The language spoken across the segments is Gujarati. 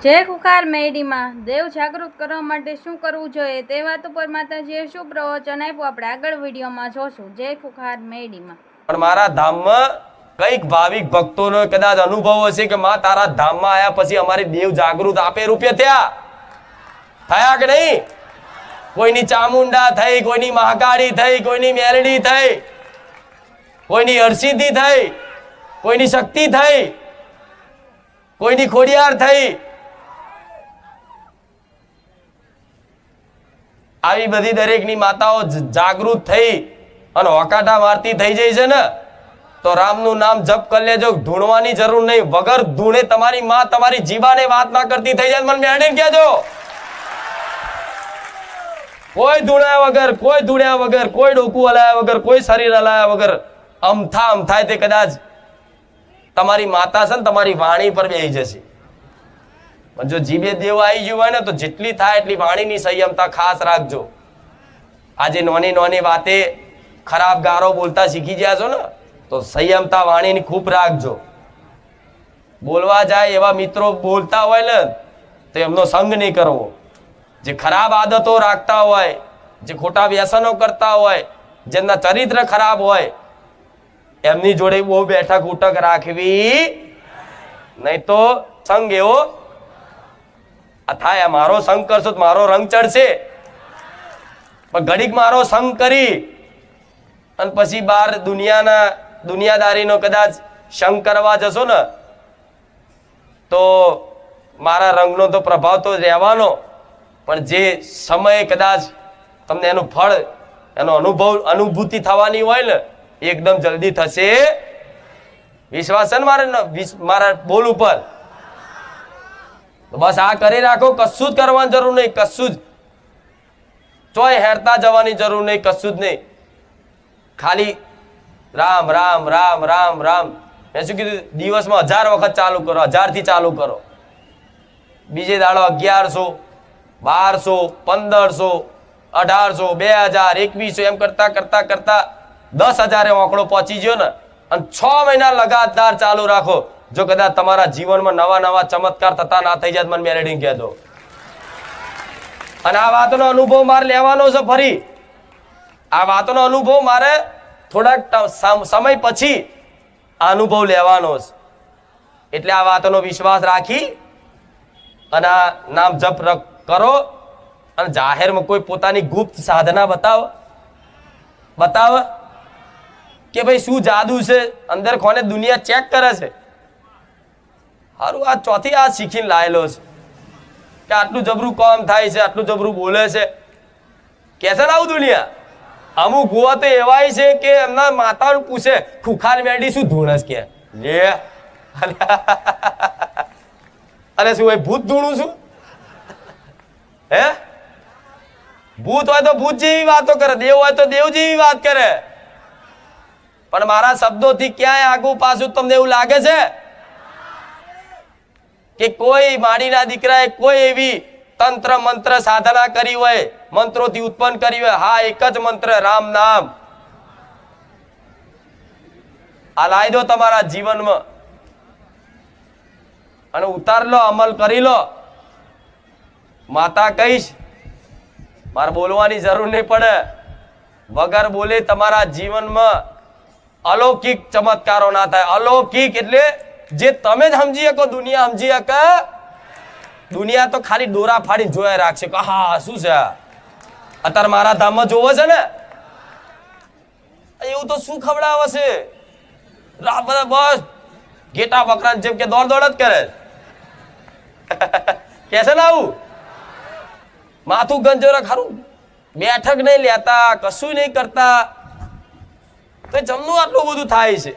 જય ખુખાર મેડીમાં દેવ જાગૃત કરવા માટે શું કરવું જોઈએ તે વાત ઉપર માતાજીએ શું પ્રવચન આપ્યું આપણે આગળ વિડીયોમાં જોશું. જય ખુખાર મેડીમાં. પણ મારા ધામમાં કઈક ભાવિક ભક્તોનો કદાચ અનુભવ હશે કે માં તારા ધામમાં આયા પછી અમારી દેવ જાગૃત આપે રૂપે થયા કે નહીં? કોઈની ચામુંડા થઈ, કોઈની મહાકાળી થઈ, કોઈની મેલડી થઈ, કોઈની હરસિદ્ધિ થઈ, કોઈની શક્તિ થઈ, કોઈની ખોડિયાર થઈ. આવી બધી દરેકની માતાઓ જાગૃત થઈ અને હોકાટા મારતી થઈ જાય છે ને, તો રામનું નામ જપ કરી લેજો. ધૂણવાની જરૂર નહીં. વગર ધૂણે તમારી માં તમારી જીવાને વાત ના કરતી થઈ જાય. મને મેળીને કહેજો. કોઈ ધૂણ્યા વગર, કોઈ ધૂણ્યા વગર, કોઈ ડોકું હલાયા વગર, કોઈ શરીર હલાયા વગર અમથાય તે કદાચ તમારી માતા છે ને તમારી વાણી પર બેસી જશે. પણ જો જીભે દેવ આવી ગયું હોય ને તો જેટલી થાય એટલી વાણીની સંયમતા ખાસ રાખજો. આજે નોની નોની વાતે ખરાબ ગારો બોલતા શીખી ગયા છો ને, તો સંયમતા વાણીની ખૂબ રાખજો. બોલવા જાય એવા મિત્રો બોલતા હોય ને તો એમનો સંગ નહીં કરવો. જે ખરાબ આદતો રાખતા હોય, જે ખોટા વ્યસનો કરતા હોય, જેમના ચરિત્ર ખરાબ હોય, એમની જોડે બહુ બેઠક ઉઠક રાખવી નહીં. તો સંગ એવો થાય, મારો સંગ કરશો તો મારો રંગ ચડશે. પણ ઘડીક મારો સંગ કરી અને પછી બહાર દુનિયાદારીનો કદાચ સંગ કરવા જશો ને તો મારા રંગનો તો પ્રભાવ તો રહેવાનો, પણ જે સમયે કદાચ તમને એનું ફળ, એનો અનુભૂતિ થવાની હોય ને એકદમ જલ્દી થશે. વિશ્વાસ છે ને મારા બોલ ઉપર? બસ આ કરી રાખો. કશું જ કરવાની જરૂર નહીં. કશું જ ચોય હેરતા જવાની જરૂર નહીં. કશું જ નહીં. ખાલી રામ રામ રામ રામ રામ. મેં શું કીધું? દિવસમાં 1000 વખત ચાલુ કરો. 1000 થી ચાલુ કરો. બીજે દાડો 1100, 1200, 1500, 1800, 2000, 2100 એમ કરતા કરતા કરતા 10,000 આંકડો પહોંચી ગયો ને, અને 6 મહિના લગાતાર ચાલુ રાખો. જો કદાચ તમારા જીવનમાં નવા નવા ચમત્કાર થતા ના થઈ જાય મને મેરેડિંગ કહેજો. અને આ વાતનો અનુભવ મારે લેવાનો છે. ફરી આ વાતનો અનુભવ મારે થોડાક સમય પછી આ અનુભવ લેવાનો છે. એટલે આ વાતનો વિશ્વાસ રાખી અને આ નામ જપ કરો. અને જાહેરમાં કોઈ પોતાની ગુપ્ત સાધના બતાવે કે ભાઈ શું જાદુ છે, અંદર કોને દુનિયા ચેક કરે છે. સારું, આ ચોથી આ શીખીને લાયેલો છે કે આટલું જબરું કામ થાય છે, આટલું જબરું બોલે છે. કે છે ને આવું દુનિયા. અમુક ગોવા તો એવાય છે કે એમના માતાનું પૂછે ખુખાર મેડી શું ધૂણસ કે લે અને શું ભાઈ ભૂત ધૂણું છું? હે? ભૂત હોય તો ભૂત જેવી વાતો કરે, દેવ હોય તો દેવ જેવી વાત કરે. પણ મારા શબ્દોથી ક્યાંય આગું પાછું તમને એવું લાગે છે કે કોઈ માડીના દીકરાએ કોઈ એવી તંત્ર મંત્ર સાધના કરી હોય, મંત્રોથી ઉત્પન્ન કરી હોય? હા, એક જ મંત્ર, રામ નામ. આ લાવી દો તમારા જીવનમાં અને ઉતાર લો, અમલ કરી લો. માતા કહીશ, મારે બોલવાની જરૂર નહીં પડે. વગર બોલે તમારા જીવનમાં અલૌકિક ચમત્કારો ના થાય. અલૌકિક એટલે જે તમે જ સમજી શકો, દુનિયા સમજી શકે. દુનિયા તો ખાલી દોરા ફાડીને જોયા રાખશે કે હા શું છે અત્યારે મારા ધામમાં જોવો છે ને, એવું તો શું ખવડાવે છે? બસ ઘેટા બકરા જેમ કે દોડ દોડ જ કરે કે છે ને આવું. માથું ગંજોરા ખારું, બેઠક નહીં લેતા, કશું નહીં કરતા, તો જમનું આટલું બધું થાય છે.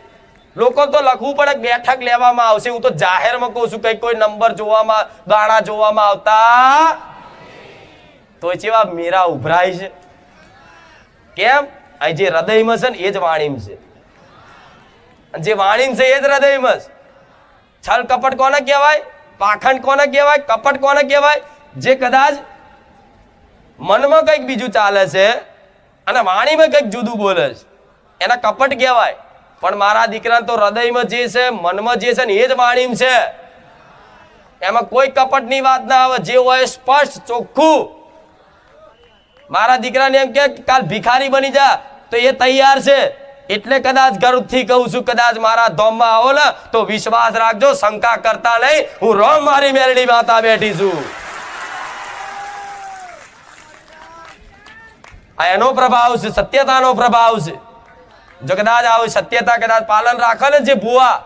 લોકો તો લખવું પડે બેઠક લેવામાં આવશે. હું તો જાહેરમાં કહું છું, કઈ કોઈ નંબર જોવામાં, ગાણા જોવામાં આવતા તો જેવા મેરા ઉભરાય છે. કેમ? અહીં જે હૃદયમાં છે ને એ જ વાણીમ છે. જે વાણીમ છે એ જ હૃદયમાં છે. છલ કપટ કોને કહેવાય? પાખંડ કોને કહેવાય? કપટ કોને કહેવાય? જે કદાચ મનમાં કંઈક બીજું ચાલે છે અને વાણીમાં કંઈક જુદું બોલે છે, એના કપટ કહેવાય. પણ મારા દીકરા તો હૃદયમાં જે છે, મનમાં જે છે ને એ જ વાણીમ છે. એમાં કોઈ કપટની વાત ના આવે, જે હોય સ્પષ્ટ ચોખ્ખું. મારા દીકરાને એમ કે કાલ ભિખારી બની જા તો એ તૈયાર છે. એટલે કદાચ ગર્વથી કહું છું, કદાચ મારા ધોમમાં આવો ને તો વિશ્વાસ રાખજો, શંકા કરતા નહીં, હું રોમ મારી મેરડી માતા બેઠી છું. આ એનો પ્રભાવ છે, સત્યતાનો પ્રભાવ છે. જો કદાચ આવું સત્યતા કદાચ પાલન રાખે ને જે ભુવા,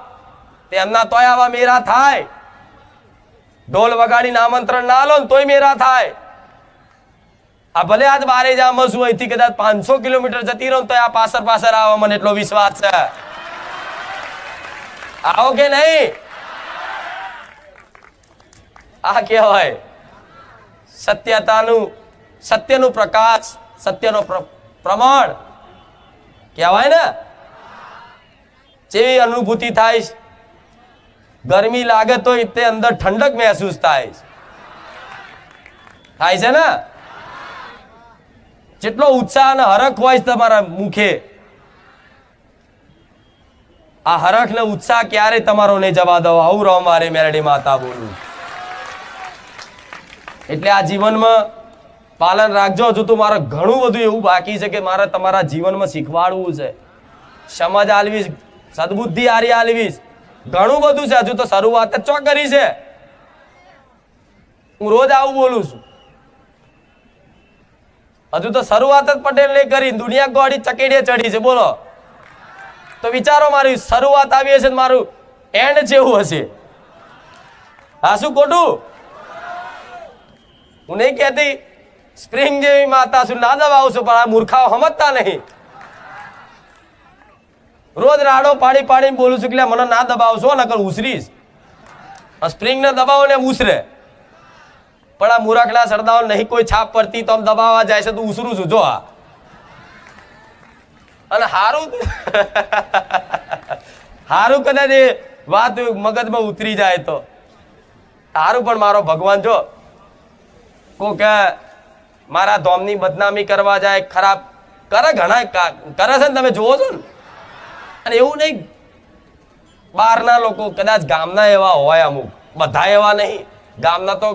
તેમના તોય આવા મેરા થાય. ઢોલ વગાડીને આમંત્રણ ના લો ને તોય મેરા થાય. આ ભલે આજ બારે જામાં છું, અહીંથી કદાચ 500 કિલોમીટર જતી રહું તો આ પાછળ આવો, મને એટલો વિશ્વાસ છે. આવો કે નહીં? આ કહેવાય સત્યનું પ્રકાશ, સત્યનો પ્રમાણ કહેવાય ને. જેવી અનુભૂતિ થાય, ગરમી લાગે તો તે અંદર ઠંડક મહેસૂસ થાય છે ને. જેટલો ઉત્સાહ અને હરખ હોય તમારા મુખે, આ હરખ ને ઉત્સાહ ક્યારે તમારો નહીં જવા દો. આવું રહો મારે મેરડી માતા બોલું. એટલે આ જીવનમાં પાલન રાખજો. હજુ તો મારે ઘણું બધું એવું બાકી છે કે મારે તમારા જીવનમાં શીખવાડવું છે, સમજ આલવીશ, સદબુદ્ધિ હારી આલવીશ. ઘણું બધું છે, હજુ તો શરૂઆત જ ચો કરી છે. હું રોજ આવું બોલું છું. હજુ તો શરૂઆત જ પટેલ ને કરી, દુનિયા ગોળી ચકેડીએ ચડી છે. બોલો તો વિચારો, મારી શરૂઆત આવી હશે, મારું એન્ડ જેવું હશે. હા, શું ખોટું? હું નહીં કહેતી સ્પ્રિંગ જેવી માતા છું, ના દબાવું છું, પણ આ મૂર્ખાઓ સમજતા નહીં. રોજ રાડો પાડી પાડીને બોલું છું કે મને ના દબાવશો, નકર ઉસરીશ. સ્પ્રિંગ ને દબાવો ને ઉસરે, પણ આ મૂરખના સરદાઓ નહીં કોઈ છાપ પડતી તો આમ દબાવવા જાય છે તો ઉસરું છું. જો આ અને હારું કદાચ એ વાત મગજમાં ઉતરી જાય તો હારું. પણ મારો ભગવાન જો કોક મારા ધોમની બદનામી કરવા જાય, ખરાબ કરે, ઘણા કરે છે ને, તમે જોવો છો ને. અને એવું નહીં, બહારના લોકો કદાચ ગામના એવા હોય, અમુક, બધા એવા નહીં. ગામના તો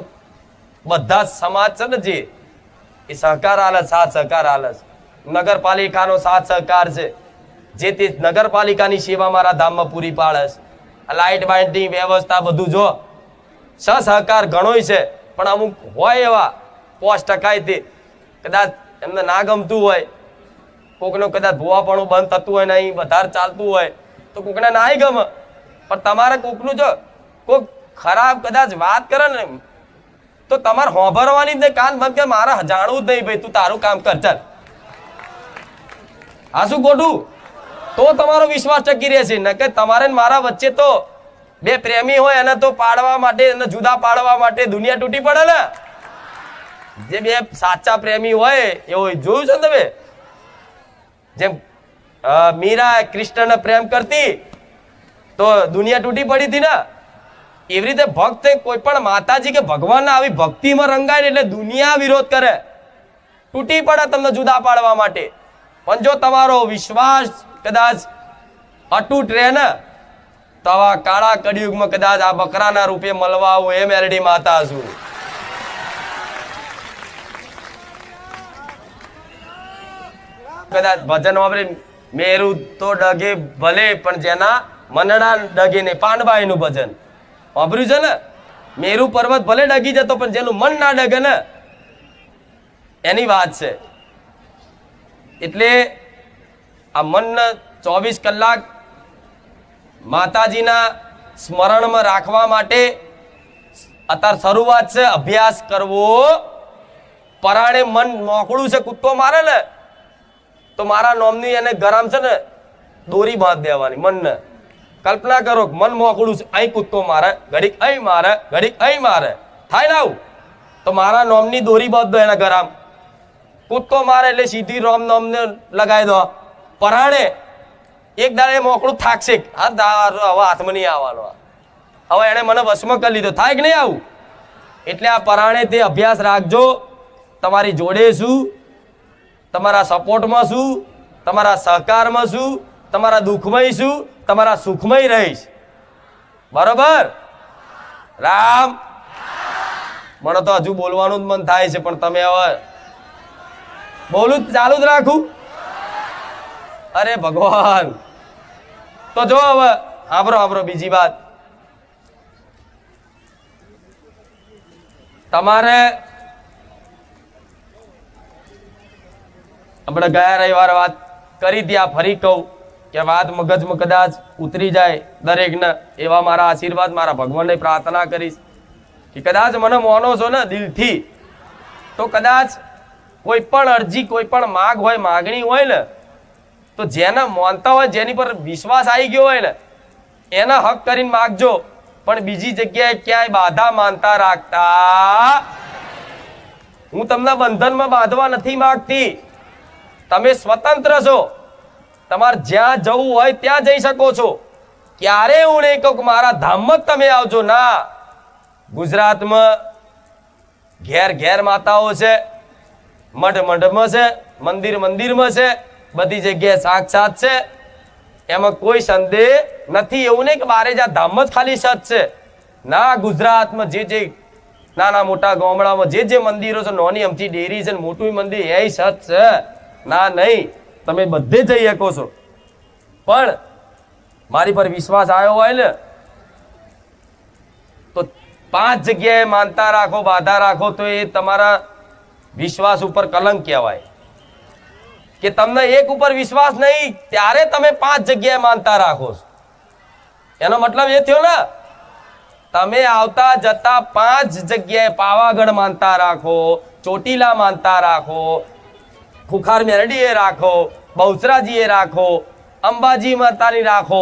બધા સમાજ છે ને, જે એ સહકાર આલે, સાથ સહકાર આલે. નગરપાલિકાનો સાથ સહકાર છે, જે તે નગરપાલિકાની સેવા મારા ધામમાં પૂરી પાડે. લાઇટ બાઇટની વ્યવસ્થા બધું જો સહકાર ઘણોય છે. પણ અમુક હોય એવા 5% કદાચ એમને ના ગમતું હોય, કોકનું કદાચ ભૂવાપણું બંધ થતું હોય, નહીં વધારે ચાલતું હોય તો કોકને નાય ગમે. પણ તમારે કોકનું જો કોક ખરાબ કદાચ વાત કરે ને તો તમારે હોંભરવાની જ નહીં, કાન બંધ કે મારે જાણવું જ નહીં, ભાઈ તું તારું કામ કર, ચાલ. આ શું ખોટું? તો તમારો વિશ્વાસ ટકી રહેશે. ન કે તમારે મારા વચ્ચે તો બે પ્રેમી હોય એને તો પાડવા માટે, એને જુદા પાડવા માટે દુનિયા તૂટી પડે ને. જે બે સાચા પ્રેમી હોય એવું જોયું છે તમે? જેમ મીરા કૃષ્ણને પ્રેમ કરતી તો દુનિયા તૂટી પડી હતી ને, એવી રીતે ભક્ત કોઈ પણ માતાજી કે ભગવાન આવી ભક્તિમાં રંગાય એટલે દુનિયા વિરોધ કરે, તૂટી પડે તમને જુદા પાડવા માટે. પણ જો તમારો વિશ્વાસ કદાચ અતૂટ રહે ને તો આવા કાળા કળિયુગમાં કદાચ આ બકરાના રૂપે મળવા આવું એ મેરડી માતા છું. કદાચ ભજન વાપરે મેરું તો ડગે ભલે, પણ જેના મનડા ડગે નહીં. પાનબાઈ નું ભજન વાપર્યું છે ને, મેરુ પર્વત ભલે ડગી જતો પણ જેનું મન ના ડગે ને એની વાત છે. એટલે આ મન 24 કલાક માતાજીના સ્મરણમાં રાખવા માટે અત્યારે શરૂઆત છે. અભ્યાસ કરવો. પરાણે મન મોકળું છે, કૂદકો મારે ને તો મારા નોમની એને ગરમ છે ને દોરી બાંધ દેવાની મનને. કલ્પના કરો મન મોકળું છે, અહીં કૂદકો મારે, ઘડીક અહીં મારે, ઘડીક અહીં મારે, થાય ને આવું તો મારા નોમની દોરી બાંધ દો એના ગરમ. કૂદકો મારે એટલે સીધી રોમ નોમને લગાવી દો. પરાણે એક દાડે મોકળું થાકશે, હવે હાથમાં નહીં આવવાનો, હવે એને મને વશમાં કરી લીધો, થાય કે નહીં આવું? એટલે આ પરાણે તે અભ્યાસ રાખજો. તમારી જોડે શું, તમારા સપોર્ટમાં શું, તમારા સહકારમાં શું, તમારા દુઃખમય શું, તમારા સુખમય રહીશ. બરોબર? રામ મને તો હજુ બોલવાનું જ મન થાય છે, પણ તમે હવે બોલું ચાલુ જ રાખું? અરે ભગવાન! તો જો હવે આબરો બીજી વાત, તમારે આપણે ગયા રવિવારે વાત કરી હતી, આ ફરી કહું કે વાત મગજમાં કદાચ ઉતરી જાય દરેકને, એવા મારા આશીર્વાદ મારા ભગવાનને પ્રાર્થના કરીશ કે કદાચ મને માનો છો ને દિલથી, તો કદાચ કોઈ પણ અરજી, કોઈ પણ માગ હોય, માગણી હોય ને, તો જેને માનતા હોય, જેની પર વિશ્વાસ આવી ગયો હોય ને, એના હક કરીને માગજો, પણ બીજી જગ્યાએ ક્યાંય બાધા માનતા રાખતા. હું તમને બંધનમાં બાંધવા નથી માંગતી, તમે સ્વતંત્ર છો, તમારે જ્યાં જવું હોય ત્યાં જઈ શકો છો. ક્યારે હું નહીં કહું કે મારા ધામમાં જ તમે આવજો, ના. ગુજરાતમાં ઘેર ઘેર માતાઓ છે, મઠ મઠમાં છે, મંદિર મંદિરમાં છે, બધી જગ્યાએ સાક્ષાત છે, એમાં કોઈ સંદેહ નથી. એવું નહીં કે બારે જા ધામમાં જ ખાલી સત છે, ના. ગુજરાતમાં જે નાના મોટા ગામડામાં જે મંદિરો છે, નાની અમથી ડેરી છે, મોટું મંદિર, એ સત છે, ના નહીં. તમે બધે જઈ શકો છો, પણ મારી પર વિશ્વાસ આવ્યો હોય ને, તો 5 જગ્યાએ માનતા રાખો, બાધા રાખો, તો એ તમારા વિશ્વાસ ઉપર કલંક કહેવાય. કે તમને એક ઉપર વિશ્વાસ નહીં, ત્યારે તમે 5 જગ્યાએ માનતા રાખો છો. એનો મતલબ એ થયો ને, તમે આવતા જતા 5 જગ્યાએ પાવાગઢ માનતા રાખો, ચોટીલા માનતા રાખો, ખુખાર મેરડીએ રાખો, બહુચરાજીએ રાખો, અંબાજી માતાની રાખો,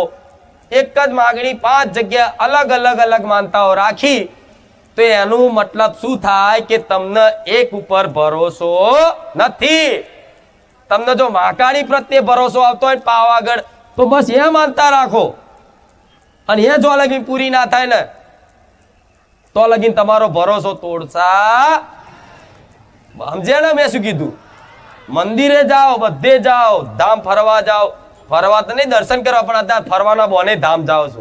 એક જ માગણી 5 જગ્યાએ અલગ અલગ માનતાઓ રાખી, તો એનું મતલબ શું થાય કે તમને એક ઉપર ભરોસો નથી. તમને જો મહાકાળી પ્રત્યે ભરોસો આવતો હોય પાવાગઢ, તો બસ એ માનતા રાખો, અને એ જો લગીન પૂરી ના થાય ને, તો લગીન તમારો ભરોસો તોડશા. સમજે ને મેં શું કીધું? મંદિરે જાઓ, બધે જાઓ, ધામ ફરવા જાઓ, ફરવા તો નહીં દર્શન કરવા, પણ અત્યારે ફરવાના બોને ધામ જાઓ છો.